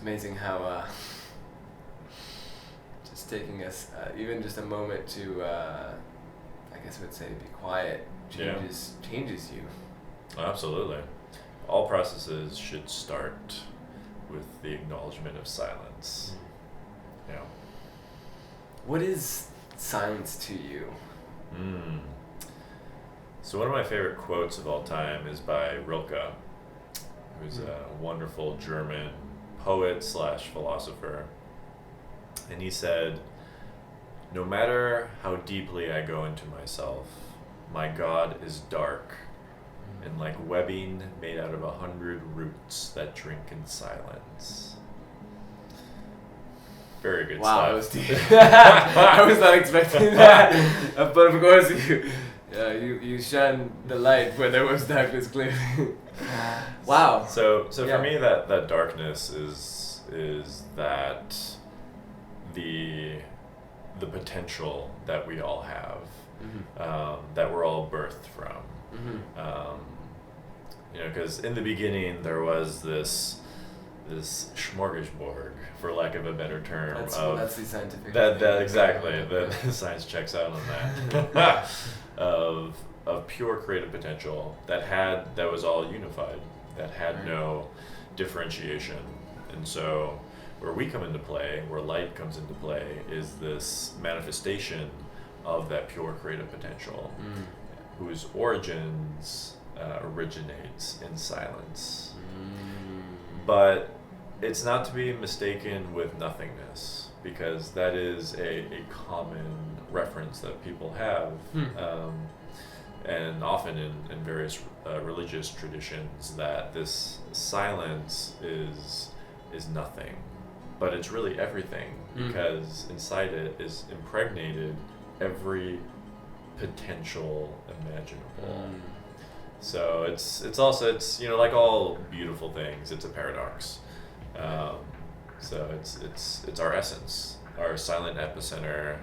amazing how just taking us even just a moment to I guess I would say be quiet changes you. Absolutely. All processes should start with the acknowledgement of silence. Yeah. What is silence to you? So one of my favorite quotes of all time is by Rilke, who's a wonderful German poet / philosopher. And he said, "No matter how deeply I go into myself, my God is dark and like webbing made out of 100 roots that drink in silence." Very good Wow, stuff. that was deep. I was not expecting that. But of course, you shine the light where there was darkness clearly. Wow. So for me, that darkness is that the potential that we all have, that we're all birthed from. Because in the beginning there was this smorgasbord, for lack of a better term. That's the scientific. That exactly. The science checks out on that. of pure creative potential that was all unified, that had no differentiation. And so where we come into play, where light comes into play, is this manifestation of that pure creative potential, whose origins originates in silence. But it's not to be mistaken with nothingness, because that is a common reference that people have, and often in various religious traditions, that this silence is nothing, but it's really everything, because inside it is impregnated every potential imaginable. So it's also like all beautiful things, it's a paradox. So it's our essence, our silent epicenter,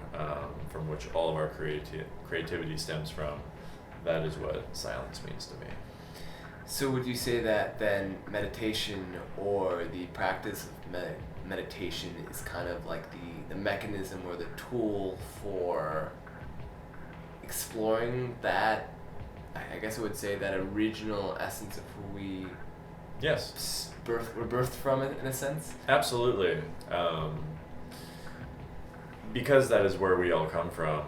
from which all of our creativity stems from. That is what silence means to me. So would you say that then meditation, or the practice of meditation, is kind of like the mechanism or the tool for exploring that, I guess I would say, that original essence of who we were birthed from, in a sense? Absolutely. Because that is where we all come from.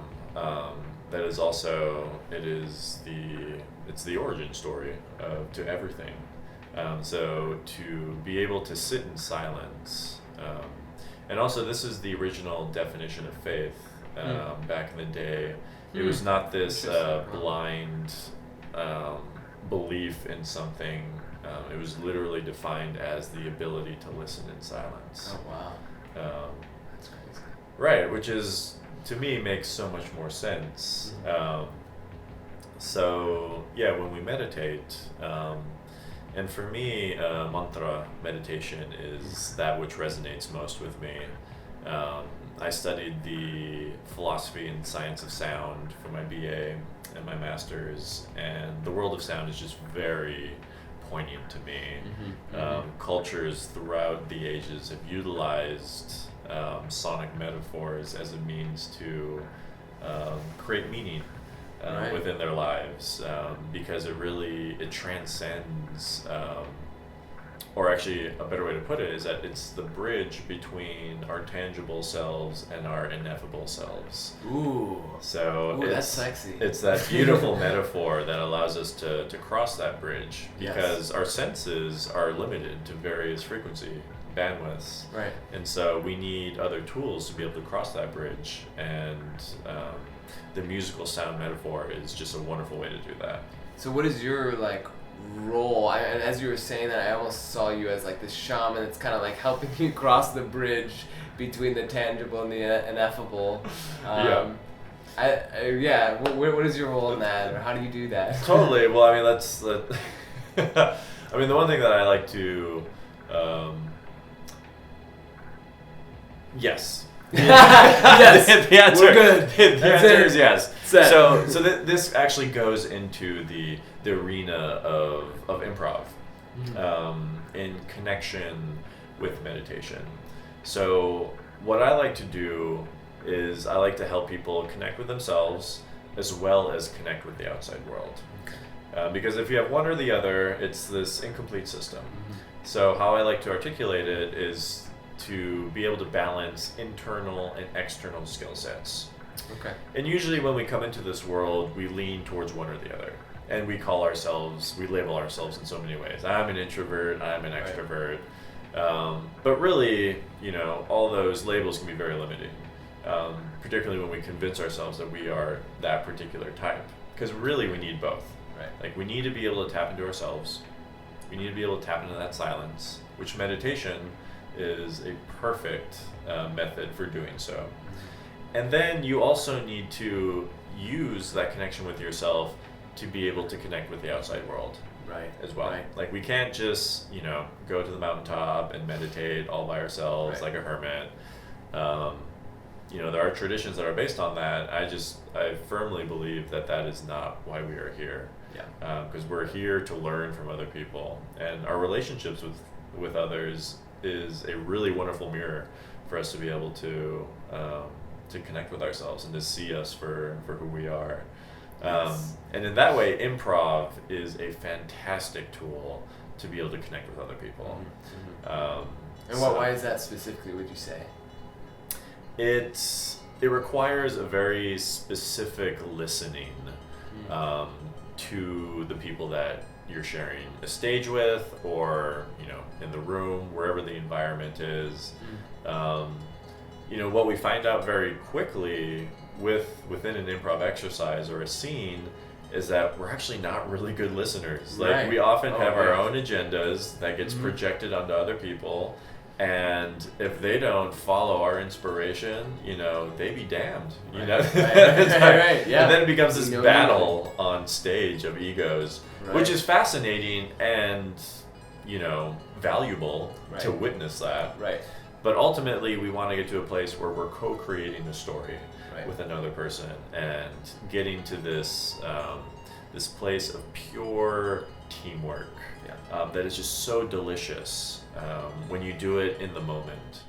That is also, it's the origin story to everything. So to be able to sit in silence, and also this is the original definition of faith. Back in the day, it was not this blind belief in something. It was literally defined as the ability to listen in silence. Oh wow. That's crazy. Right, which is, to me, makes so much more sense. So yeah, when we meditate, and for me, mantra meditation is that which resonates most with me. I studied the philosophy and science of sound for my BA and my master's, and the world of sound is just very poignant to me. Cultures throughout the ages have utilized sonic metaphors as a means to create meaning within their lives, because it transcends, or actually a better way to put it is that it's the bridge between our tangible selves and our ineffable selves. Ooh. So that's sexy. It's that beautiful metaphor that allows us to cross that bridge, because our senses are limited to various frequency bandwidths. Right. And so we need other tools to be able to cross that bridge, and the musical sound metaphor is just a wonderful way to do that. So what is your role? And as you were saying that, I almost saw you as this shaman that's kind of helping you cross the bridge between the tangible and the ineffable. What is your role in that, or how do you do that? Totally. Well, I mean, that's I mean, the one thing that I like to yes. Yes. The answer. We're good. The answer is yes. Set. So this actually goes into the arena of improv, in connection with meditation. So what I like to do is I like to help people connect with themselves as well as connect with the outside world. Because if you have one or the other, it's this incomplete system. So how I like to articulate it is to be able to balance internal and external skill sets. Okay. And usually when we come into this world, we lean towards one or the other. And we label ourselves in so many ways. I'm an introvert, I'm an extrovert. But really, all those labels can be very limiting. Particularly when we convince ourselves that we are that particular type. Because really we need both. Right. Like we need to be able to tap into ourselves. We need to be able to tap into that silence, which meditation is a perfect method for doing so. And then you also need to use that connection with yourself to be able to connect with the outside world. Right. As well. Right. Like we can't just, go to the mountaintop and meditate all by ourselves like a hermit. There are traditions that are based on that. I firmly believe that is not why we are here. Yeah. Because we're here to learn from other people, and our relationships with others is a really wonderful mirror for us to be able to connect with ourselves and to see us for who we are. Yes. And in that way, improv is a fantastic tool to be able to connect with other people. And why is that specifically, would you say? It requires a very specific listening to the people that you're sharing a stage with, or in the room, wherever the environment is. What we find out very quickly within an improv exercise or a scene is that we're actually not really good listeners. Like we often have our own agendas that gets projected onto other people. And if they don't follow our inspiration, they be damned. Right. Right. Yeah. And then it becomes this battle on stage of egos, which is fascinating and, valuable to witness that. Right. But ultimately, we want to get to a place where we're co-creating a story with another person and getting to this this place of pure teamwork that is just so delicious when you do it in the moment.